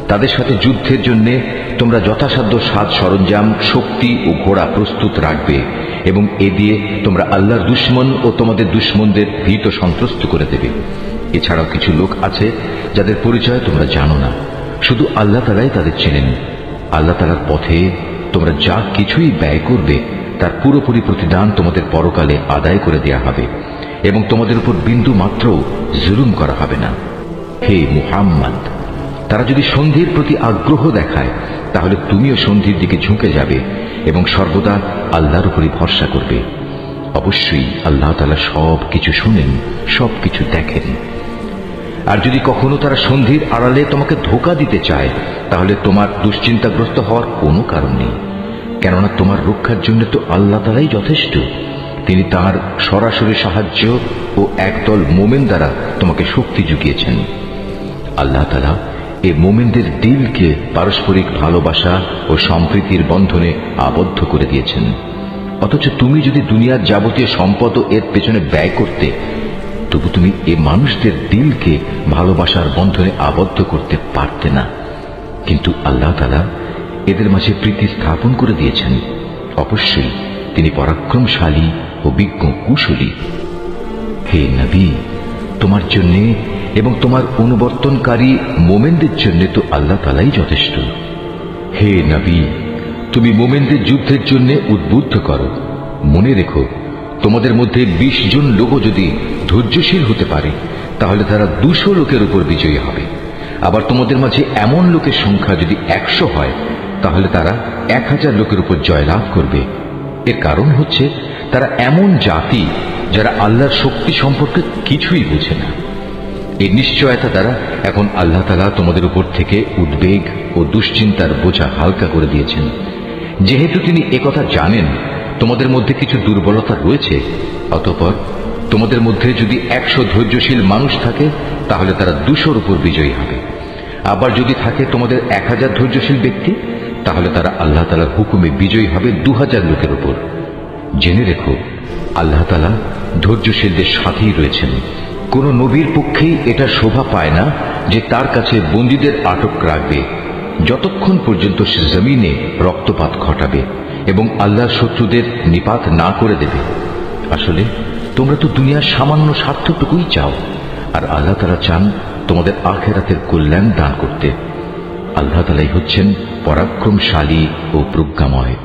তাদের সাথে যুদ্ধের জন্য তোমরা যথাসাধ্য সাজ সরঞ্জাম, শক্তি ও ঘোড়া প্রস্তুত রাখবে এবং এ দিয়ে তোমরা আল্লাহর দুশমন ও তোমাদের দুশমনদের ভীত সন্ত্রস্ত করে দেবে। এছাড়াও কিছু লোক আছে যাদের পরিচয় তোমরা জানো না, শুধু আল্লাহ তাআলাই তাদের চেনেন। আল্লাহ তাআলার পথে তোমরা যা কিছুই ব্যয় করবে তার পুরোপুরি প্রতিদান তোমাদের পরকালে আদায় করে দেয়া হবে এবং তোমাদের উপর বিন্দু মাত্র জুলুম করা হবে না। হে মুহাম্মদ, তারা যদি সন্ধির প্রতি আগ্রহ দেখায় তাহলে তুমিও সন্ধির দিকে ঝুঁকে যাবে এবং সর্বদা আল্লাহর উপরই ভরসা করবে। অবশ্যই আল্লাহ তাআলা সব কিছু শুনেন, সব কিছু দেখেন। আর যদি কখনো তারা সন্ধির আড়ালে তোমাকে ধোঁকা দিতে চায় তাহলে তোমার দুশ্চিন্তাগ্রস্ত হওয়ার কোনো কারণ নেই, কেননা তোমার রক্ষার জন্য তো আল্লাহ তাআলাই যথেষ্ট। তিনি তাঁর সরাসরি সাহায্য ও একদল মোমেন দ্বারা তোমাকে শক্তি জুগিয়েছেন। আল্লাহ তাআলা এ মোমেনদের দিলকে পারস্পরিক ভালোবাসা ও সম্প্রীতির বন্ধনে আবদ্ধ করে দিয়েছেন। অথচ তুমি যদি দুনিয়ার যাবতীয় সম্পদ এর পেছনে ব্যয় করতে, তবু তুমি এ মানুষদের দিলকে ভালোবাসার বন্ধনে আবদ্ধ করতে পারতে না। কিন্তু আল্লাহ তাআলা এদের মাঝে প্রীতি স্থাপন করে দিয়েছেন। অবশ্যই তিনি পরাক্রমশালী ও বিজ্ঞ কুশলী। হে নবী, তোমার জন্য এবং তোমার অনুবর্তনকারী মোমেনদের জন্য তো আল্লাহ তাআলাই যথেষ্ট। হে নবী, তুমি মোমেনদের যুদ্ধের জন্য উদ্বুদ্ধ করো। মনে রেখো, তোমাদের মধ্যে 20 জন লোকও যদি ধৈর্যশীল হতে পারে তাহলে তারা 200 লোকের উপর বিজয়ী হবে। আবার তোমাদের মাঝে এমন লোকের সংখ্যা যদি 100 হয় তাহলে তারা 1000 লোকের উপর জয়লাভ করবে। এর কারণ হচ্ছে তারা এমন জাতি যারা আল্লাহর শক্তি সম্পর্কে কিছুই বুঝে না। এই নিশ্চয়তা দ্বারা এখন আল্লাহ তাআলা তোমাদের উপর থেকে উদ্বেগ ও দুশ্চিন্তার বোঝা হালকা করে দিয়েছেন। যেহেতু তিনি একথা জানেন তোমাদের মধ্যে কিছু দুর্বলতা রয়েছে, অতঃপর তোমাদের মধ্যে যদি 100 ধৈর্যশীল মানুষ থাকে তাহলে তারা 200-র উপর বিজয়ী হবে। আবার যদি থাকে তোমাদের 1000 ধৈর্যশীল ব্যক্তি তাহলে তারা আল্লাহ তাআলার হুকুমে বিজয়ী হবে 2000 লোকের উপর। জেনে রেখো, আল্লাহ তাআলা ধৈর্যশীলদের সাথেই রয়েছেন। কোন নবীর পক্ষেই এটা শোভা পায় না যে তার কাছে বন্দীদের আটক রাখবে যতক্ষণ পর্যন্ত সে জমিনে রক্তপাত ঘটাবে এবং আল্লাহর শত্রুদের নিপাত না করে দেবে। আসলে তোমরা তো দুনিয়ার সামান্য স্বার্থটুকুই চাও, আর আল্লাহ তাআলা চান তোমাদের আখিরাতের কল্যাণ দান করতে। আল্লাহ তাআলাই হচ্ছেন পরাক্রমশালী ও প্রজ্ঞাময়।